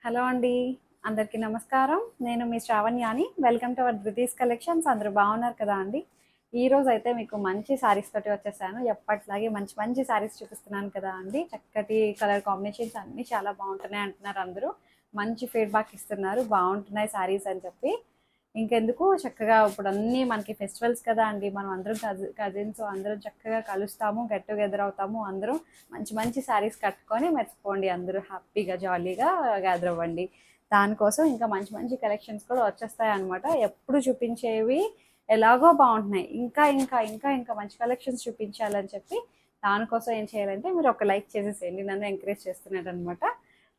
Hello అండి. అందరికీ నమస్కారం. నేను మీ శ్రావణ్యాని. Welcome to our Dhruti's collections. అందరూ బాగున్నారు కదా అండి? ఈరోజైతే మీకు మంచి శారీస్ తోటి వచ్చేసాను. ఎప్పటిలాగే మంచి మంచి శారీస్ చూపిస్తున్నాను కదా అండి. చక్కటి కలర్ కాంబినేషన్స్ అన్నీ చాలా బాగుంటున్నాయి అంటున్నారు అందరూ. మంచి ఫీడ్‌బ్యాక్ ఇస్తున్నారు. బాగుంటున్నాయి శారీస్ అని చెప్పి. ఇంకెందుకు చక్కగా ఇప్పుడు అన్నీ మనకి ఫెస్టివల్స్ కదా అండి. మనం అందరం కజిన్స్ అందరం చక్కగా కలుస్తాము, గెట్ టుగెదర్ అవుతాము. అందరం మంచి మంచి శారీస్ కట్టుకొని మెచ్చుకోండి. అందరూ హ్యాపీగా జాలీగా గ్యాదర్ అవ్వండి. దానికోసం ఇంకా మంచి మంచి కలెక్షన్స్ కూడా వచ్చేస్తాయి అనమాట. ఎప్పుడు చూపించేవి ఎలాగో బాగుంటున్నాయి. ఇంకా ఇంకా ఇంకా ఇంకా మంచి కలెక్షన్స్ చూపించాలని చెప్పి దానికోసం ఏం చేయాలంటే మీరు ఒక లైక్ చేసేసేయండి. నన్ను ఎంకరేజ్ చేస్తున్నారు అనమాట.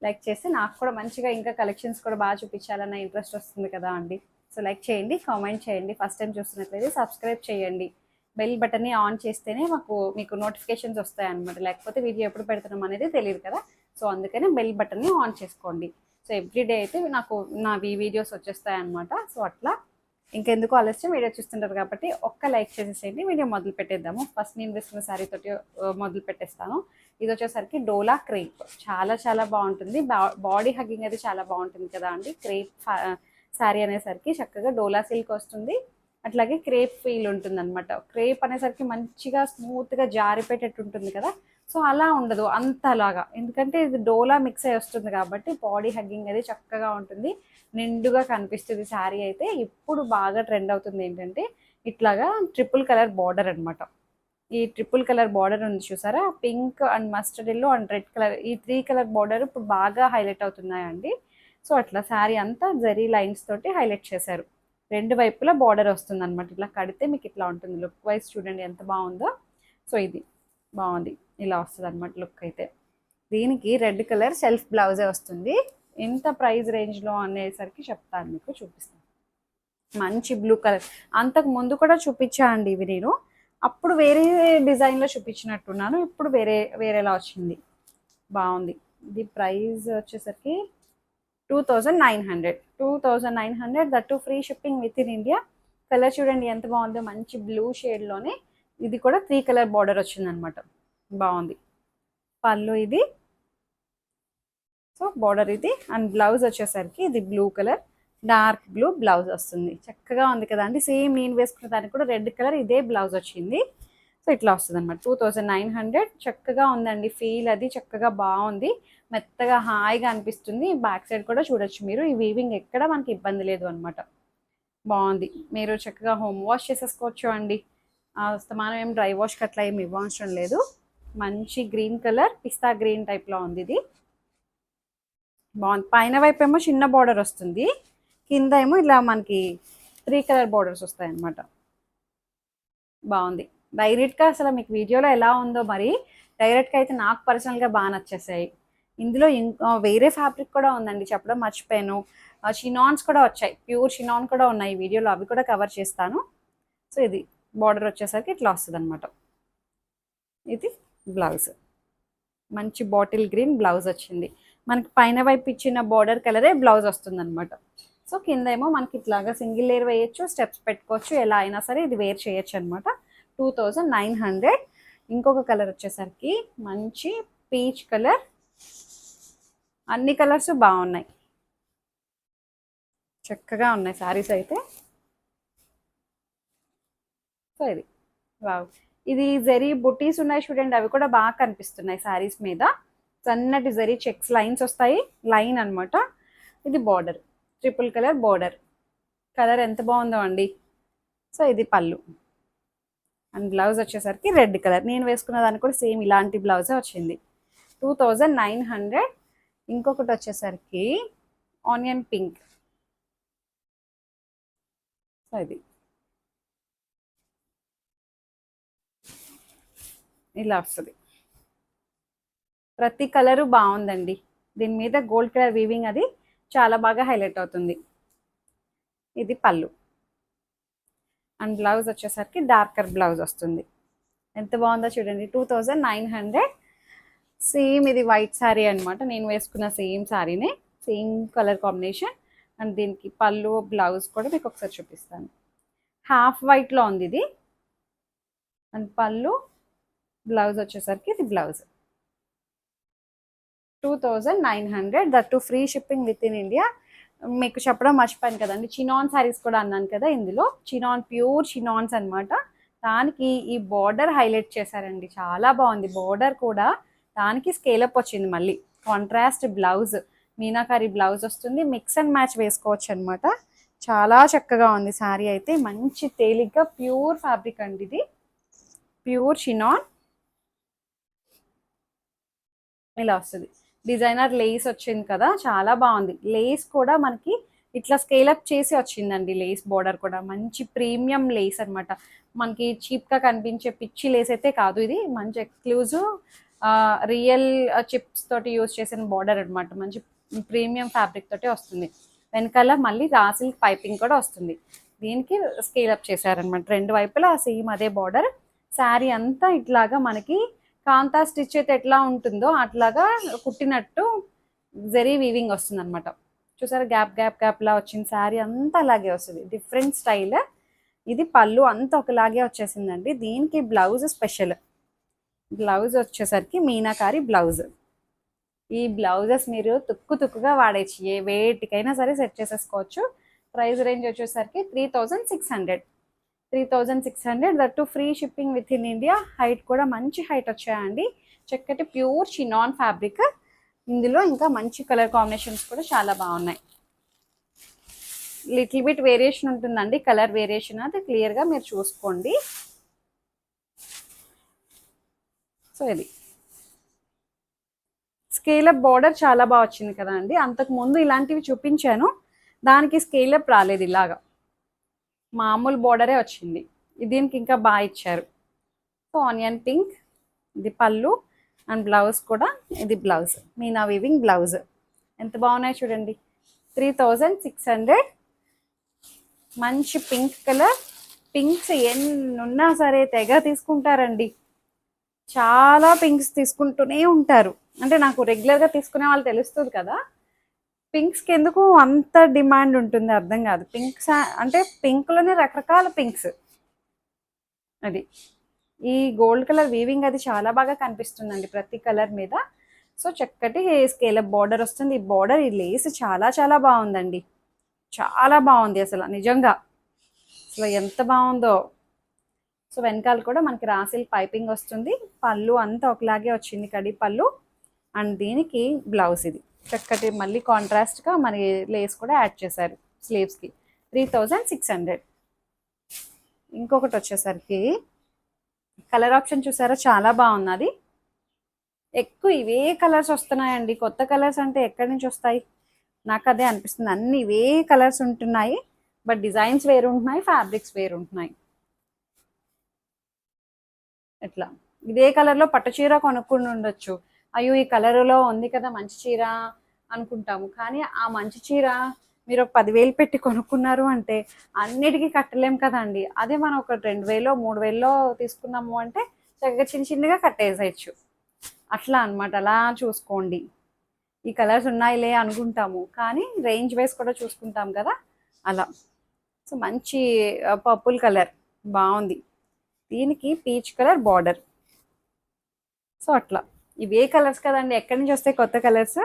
లైక్ చేస్తే నాకు కూడా మంచిగా ఇంకా కలెక్షన్స్ కూడా బాగా చూపించాలన్న ఇంట్రెస్ట్ వస్తుంది కదా అండి. సో లైక్ చేయండి, కామెంట్ చేయండి. ఫస్ట్ టైం చూస్తున్నట్లయితే సబ్స్క్రైబ్ చేయండి. బెల్ బటన్ని ఆన్ చేస్తేనే మీకు నోటిఫికేషన్స్ వస్తాయి అనమాట. లేకపోతే వీడియో ఎప్పుడు పెడుతున్నాం అనేది తెలియదు కదా. సో అందుకని బెల్ బటన్ని ఆన్ చేసుకోండి. సో ఎవ్రీడే అయితే నాకు నా వీడియోస్ వచ్చేస్తాయి అనమాట. సో అట్లా ఇంకెందుకు ఆలస్యం, వీడియో చూస్తుంటారు కాబట్టి ఒక్క లైక్ చేసేసేయండి. వీడియో మొదలు పెట్టేద్దాము. ఫస్ట్ నేను వేసుకున్న శారీ తోటి మొదలు పెట్టేస్తాను. ఇది వచ్చేసరికి డోలా క్రేప్. చాలా చాలా బాగుంటుంది. బాడీ హగ్గింగ్ అయితే చాలా బాగుంటుంది కదా అండి. క్రేప్ శారీ అనేసరికి చక్కగా డోలా సిల్క్ వస్తుంది. అట్లాగే క్రేప్ ఫీల్ ఉంటుంది అనమాట. క్రేప్ అనేసరికి మంచిగా స్మూత్గా జారిపెట్టేట్టు ఉంటుంది కదా. సో అలా ఉండదు అంతలాగా, ఎందుకంటే ఇది డోలా మిక్స్ అయి వస్తుంది కాబట్టి బాడీ హగ్గింగ్ అది చక్కగా ఉంటుంది. నిండుగా కనిపిస్తుంది శారీ అయితే. ఇప్పుడు బాగా ట్రెండ్ అవుతుంది ఏంటంటే ఇట్లాగా ట్రిపుల్ కలర్ బార్డర్ అనమాట. ఈ ట్రిపుల్ కలర్ బార్డర్ ఉంది చూసారా, pink and mustard yellow and red colour, ఈ 3 కలర్ బార్డర్ ఇప్పుడు బాగా హైలైట్ అవుతున్నాయండి. సో అట్లా శారీ అంతా జరీ లైన్స్ తోటి హైలైట్ చేశారు. రెండు వైపులా బార్డర్ వస్తుంది అనమాట. ఇట్లా కడితే మీకు ఇట్లా ఉంటుంది. లుక్ వైజ్ చూడండి ఎంత బాగుందో. సో ఇది బాగుంది, ఇలా వస్తుంది అనమాట లుక్ అయితే. దీనికి రెడ్ కలర్ సెల్ఫ్ బ్లౌజే వస్తుంది. ఎంత ప్రైస్ రేంజ్లో అనేసరికి చెప్తాను, మీకు చూపిస్తాను. మంచి బ్లూ కలర్, అంతకు ముందు కూడా చూపించా అండి ఇవి నేను. అప్పుడు వేరే డిజైన్లో చూపించినట్టున్నాను, ఇప్పుడు వేరేలా వచ్చింది. బాగుంది. ఇది ప్రైస్ వచ్చేసరికి 2900. 2900, that free shipping with in India. Colour చూడండి ఎంత బాగుందో, మంచి బ్లూ షేడ్లోనే. ఇది కూడా 3 కలర్ బార్డర్ వచ్చిందనమాట. బాగుంది. పళ్ళు ఇది. సో బార్డర్ ఇది. అండ్ బ్లౌజ్ వచ్చేసరికి ఇది blue colour, dark blue blouse వస్తుంది. చక్కగా ఉంది కదా అండి. సేమ్ నేను వేసుకున్న దానికి కూడా రెడ్ కలర్ ఇదే బ్లౌజ్ వచ్చింది. సో ఇట్లా వస్తుంది అనమాట. 2900. చక్కగా ఉందండి. ఫీల్ అది చక్కగా బాగుంది. మెత్తగా హాయిగా అనిపిస్తుంది. బ్యాక్ సైడ్ కూడా చూడొచ్చు మీరు. ఈ వీవింగ్ ఎక్కడ మనకి ఇబ్బంది లేదు అనమాట. బాగుంది. మీరు చక్కగా హోమ్ వాష్ చేసేసుకోవచ్చు అండి. మనం ఏం డ్రై వాష్కి అట్లా ఏమి ఇవ్వవసరం లేదు. మంచి గ్రీన్ కలర్, పిస్తా గ్రీన్ టైప్లో ఉంది ఇది. బాగుంది. పైన వైపు ఏమో చిన్న బార్డర్ వస్తుంది, కింద ఏమో ఇలా మనకి 3 కలర్ బార్డర్స్ వస్తాయి అన్నమాట. బాగుంది. డైరెక్ట్గా అసలు మీకు వీడియోలో ఎలా ఉందో మరి, డైరెక్ట్గా అయితే నాకు పర్సనల్గా బాగా నచ్చేసాయి. ఇందులో వేరే ఫ్యాబ్రిక్ కూడా ఉందండి, చెప్పడం మర్చిపోయాను. షినాన్స్ కూడా వచ్చాయి, ప్యూర్ షినాన్ కూడా ఉన్నాయి ఈ వీడియోలో, అవి కూడా కవర్ చేస్తాను. సో ఇది బార్డర్ వచ్చేసరికి ఇట్లా వస్తుంది అనమాట. ఇది బ్లౌజ్, మంచి బాటిల్ గ్రీన్ బ్లౌజ్ వచ్చింది. మనకి పైన వైపు ఇచ్చిన బార్డర్ కలరే బ్లౌజ్ వస్తుంది అనమాట. సో కింద ఏమో మనకి ఇట్లాగా సింగిల్ లేయర్ వేయచ్చు, స్టెప్స్ పెట్టుకోవచ్చు, ఎలా అయినా సరే ఇది వేర్ చేయొచ్చు అనమాట. 2900. ఇంకొక కలర్ వచ్చేసరికి మంచి పీచ్ కలర్. అన్ని కలర్స్ బాగున్నాయి, చక్కగా ఉన్నాయి శారీస్ అయితే. సో ఇది వావ్. ఇది జరీ బుటీస్ ఉన్నాయి చూడండి, అవి కూడా బాగా కనిపిస్తున్నాయి శారీస్ మీద. సన్నటి జరీ చెక్స్ లైన్స్ వస్తాయి, లైన్ అనమాట. ఇది border, triple colour border. Colour ఎంత బాగుందో అండి. సో ఇది పళ్ళు. అండ్ బ్లౌజ్ వచ్చేసరికి రెడ్ కలర్. నేను వేసుకున్న దానికి కూడా సేమ్ ఇలాంటి బ్లౌజే వచ్చింది. 2900. ఇంకొకటి వచ్చేసరికి ఆనియన్ పింక్. సో ఇది ఇలా వస్తుంది. ప్రతి కలరు బాగుందండి. దీని మీద గోల్డ్ కలర్ వీవింగ్ అది చాలా బాగా హైలైట్ అవుతుంది. ఇది పళ్ళు. అండ్ బ్లౌజ్ వచ్చేసరికి డార్కర్ బ్లౌజ్ వస్తుంది. ఎంత బాగుందో చూడండి. 2900. సేమ్ ఇది వైట్ శారీ అనమాట, నేను వేసుకున్న సేమ్ శారీనే, సేమ్ కలర్ కాంబినేషన్. అండ్ దీనికి పళ్ళు బ్లౌజ్ కూడా మీకు ఒకసారి చూపిస్తాను. హాఫ్ వైట్లో ఉంది ఇది. అండ్ పళ్ళు, బ్లౌజ్ వచ్చేసరికి ఇది blouse. 2900, that to free shipping with in India. మీకు చెప్పడం మర్చిపోయాను కదండి, చినాన్ శారీస్ కూడా అన్నాను కదా, ఇందులో చినాన్ ప్యూర్ చినాన్స్ అనమాట. దానికి ఈ బార్డర్ హైలైట్ చేశారండి, చాలా బాగుంది బార్డర్ కూడా. దానికి స్కేలప్ వచ్చింది, మళ్ళీ కాంట్రాస్ట్ బ్లౌజ్, మీనాకారి బ్లౌజ్ వస్తుంది. మిక్స్ అండ్ మ్యాచ్ వేసుకోవచ్చు అనమాట. చాలా చక్కగా ఉంది శారీ అయితే, మంచి తేలిగ్గా ప్యూర్ ఫ్యాబ్రిక్ అండి ఇది, ప్యూర్ చినాన్. ఇలా వస్తుంది, డిజైనర్ లేస్ వచ్చింది కదా, చాలా బాగుంది. లేస్ కూడా మనకి ఇట్లా స్కేలప్ చేసి వచ్చిందండి, లేస్ బోర్డర్ కూడా మంచి ప్రీమియం లేస్ అనమాట. మనకి చీప్గా కనిపించే పిచ్చి లేస్ అయితే కాదు, ఇది మంచి ఎక్స్క్లూజివ్ రియల్ చిప్స్ తోటి యూజ్ చేసిన బోర్డర్ అనమాట. మంచి ప్రీమియం ఫ్యాబ్రిక్ తోటి వస్తుంది. వెనకాల మళ్ళీ రాసిల్ పైపింగ్ కూడా వస్తుంది. దీనికి స్కేలప్ చేశారనమాట, రెండు వైపులా సేమ్ అదే బార్డర్. శారీ అంతా ఇట్లాగా మనకి కాంతా స్టిచ్ అయితే ఎట్లా ఉంటుందో అట్లాగా కుట్టినట్టు జరీ వీవింగ్ వస్తుంది అనమాట. చూసారా, గ్యాప్ గ్యాప్ గ్యాప్ లా వచ్చింది. శారీ అంతా అలాగే వస్తుంది, డిఫరెంట్ స్టైల్. ఇది పళ్ళు అంతా ఒకలాగే వచ్చేసిందండి. దీనికి బ్లౌజ్ స్పెషల్, బ్లౌజ్ వచ్చేసరికి మీనాకారి బ్లౌజ్. ఈ బ్లౌజెస్ మీరు తుక్కుగా వాడేసి ఏ వేటికైనా సరే సెట్ చేసేసుకోవచ్చు. ప్రైస్ రేంజ్ వచ్చేసరికి 3600, 3600, that to free shipping with in India. Height కూడా మంచి హైట్ వచ్చాయండి, చక్కటి ప్యూర్ చినాన్ ఫ్యాబ్రిక్. ఇందులో ఇంకా మంచి కలర్ కాంబినేషన్స్ కూడా చాలా బాగున్నాయి. లిటిల్ బిట్ వేరియేషన్ ఉంటుందండి, కలర్ వేరియేషన్, అది క్లియర్గా మీరు చూసుకోండి. సో ఇది స్కేలప్ బార్డర్ చాలా బాగా వచ్చింది కదా అండి. అంతకు ముందు ఇలాంటివి చూపించాను, దానికి స్కేలప్ రాలేదు, ఇలాగా మామూలు బార్డరే వచ్చింది. దీనికి ఇంకా బాగా ఇచ్చారు. సో ఆనియన్ పింక్, ఇది పళ్ళు అండ్ బ్లౌజ్ కూడా, ఇది బ్లౌజ్ మీనా వీవింగ్ బ్లౌజ్. ఎంత బాగున్నాయి చూడండి. 3600, మంచి పింక్ కలర్. పింక్స్ ఎన్నున్నా సరే తెగ తీసుకుంటారండి, చాలా పింక్స్ తీసుకుంటూనే ఉంటారు. అంటే నాకు రెగ్యులర్గా తీసుకునే వాళ్ళు తెలుస్తుంది కదా, పింక్స్కి ఎందుకు అంత డిమాండ్ ఉంటుంది అర్థం కాదు. పింక్స్ అంటే పింక్లోనే రకరకాల పింక్స్. అది ఈ గోల్డ్ కలర్ వీవింగ్ అది చాలా బాగా కనిపిస్తుందండి ప్రతి కలర్ మీద. సో చక్కటి స్కేలప్ బార్డర్ వస్తుంది. ఈ బార్డర్, ఈ లేస్ చాలా చాలా బాగుందండి, చాలా బాగుంది అసలు నిజంగా, అసలు ఎంత బాగుందో. సో వెనకాల కూడా మనకి రాసిల్ పైపింగ్ వస్తుంది. పళ్ళు అంతా ఒకలాగే వచ్చింది, కడి పళ్ళు. అండ్ దీనికి బ్లౌజ్ ఇది చక్కటి మళ్ళీ కాంట్రాస్ట్గా మరి లేస్ కూడా యాడ్ చేశారు స్లీవ్స్కి. 3600. ఇంకొకటి వచ్చేసరికి కలర్ ఆప్షన్ చూసారా, చాలా బాగున్నది. ఎక్కువ ఇవే కలర్స్ వస్తున్నాయండి, కొత్త కలర్స్ అంటే ఎక్కడి నుంచి వస్తాయి, నాకు అదే అనిపిస్తుంది. అన్ని ఇవే కలర్స్ ఉంటున్నాయి, బట్ డిజైన్స్ వేరు ఉంటున్నాయి, ఫ్యాబ్రిక్స్ వేరు ఉంటున్నాయి. ఎట్లా ఇదే కలర్లో పట్టు చీర కొనుక్కుని ఉండొచ్చు, అయ్యో ఈ కలర్లో ఉంది కదా మంచి చీర అనుకుంటాము. కానీ ఆ మంచి చీర మీరు 10,000 పెట్టి కొనుక్కున్నారు అంటే అన్నిటికీ కట్టలేం కదండి. అదే మనం ఒక 2,000 3,000 తీసుకున్నాము అంటే చక్కగా చిన్న చిన్నగా కట్టేసేయచ్చు. అట్లా అనమాట, అలా చూసుకోండి. ఈ కలర్స్ ఉన్నాయిలే అనుకుంటాము, కానీ రేంజ్ వైస్ కూడా చూసుకుంటాం కదా, అలా. సో మంచి పర్పుల్ కలర్ బాగుంది, దీనికి పీచ్ కలర్ బార్డర్. సో అట్లా ఇవే కలర్స్ కదండి, ఎక్కడి నుంచి వస్తాయి కొత్త కలర్స్?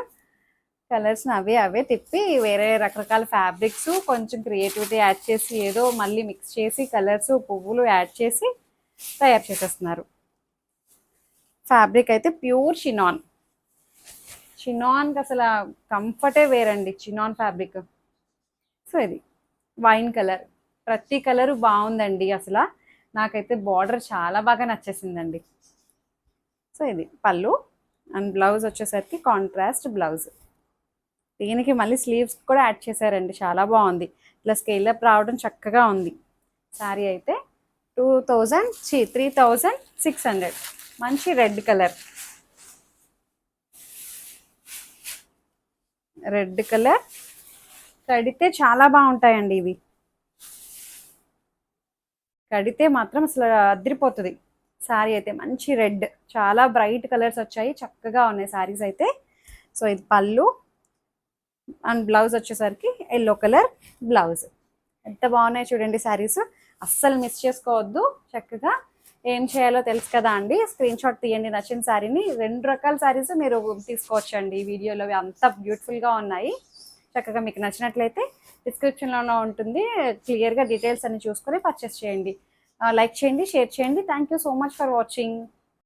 కలర్స్ని అవే తిప్పి వేరే రకరకాల ఫ్యాబ్రిక్స్ కొంచెం క్రియేటివిటీ యాడ్ చేసి ఏదో మళ్ళీ మిక్స్ చేసి కలర్స్ పువ్వులు యాడ్ చేసి తయారు చేసేస్తున్నారు. ఫ్యాబ్రిక్ అయితే ప్యూర్ చినాన్. చినాన్కి అసలు కంఫర్టే వేరండి, చినాన్ ఫ్యాబ్రిక్. సో ఇది వైన్ కలర్, ప్రతి కలరు బాగుందండి అసలు. నాకైతే బార్డర్ చాలా బాగా నచ్చేసిందండి. సో ఇది పళ్ళు అండ్ బ్లౌజ్ వచ్చేసరికి కాంట్రాస్ట్ బ్లౌజ్. దీనికి మళ్ళీ స్లీవ్స్ కూడా యాడ్ చేశారండి, చాలా బాగుంది. ఇట్లా స్కేలప్ రావడం చక్కగా ఉంది. శారీ అయితే 3600. మంచి రెడ్ కలర్, రెడ్ కలర్ కడితే చాలా బాగుంటాయండి ఇవి. కడితే మాత్రం అసలు అదిరిపోతుంది శారీ అయితే. మంచి రెడ్, చాలా బ్రైట్ కలర్స్ వచ్చాయి, చక్కగా ఉన్నాయి శారీస్ అయితే. సో ఇది పళ్ళు అండ్ బ్లౌజ్ వచ్చేసరికి ఎల్లో కలర్ బ్లౌజ్. ఎంత బాగున్నాయి చూడండి శారీస్, అస్సలు మిస్ చేసుకోవద్దు. చక్కగా ఏం చేయాలో తెలుసు కదా అండి, స్క్రీన్ షాట్ తీయండి నచ్చిన శారీని. 2 రకాల శారీస్ మీరు తీసుకోవచ్చండి. ఈ వీడియోలో అంత బ్యూటిఫుల్గా ఉన్నాయి. చక్కగా మీకు నచ్చినట్లయితే డిస్క్రిప్షన్లోనే ఉంటుంది, క్లియర్గా డీటెయిల్స్ అన్ని చూసుకొని పర్చేస్ చేయండి. లైక్ చేయండి, షేర్ చేయండి. Thank you so much for watching.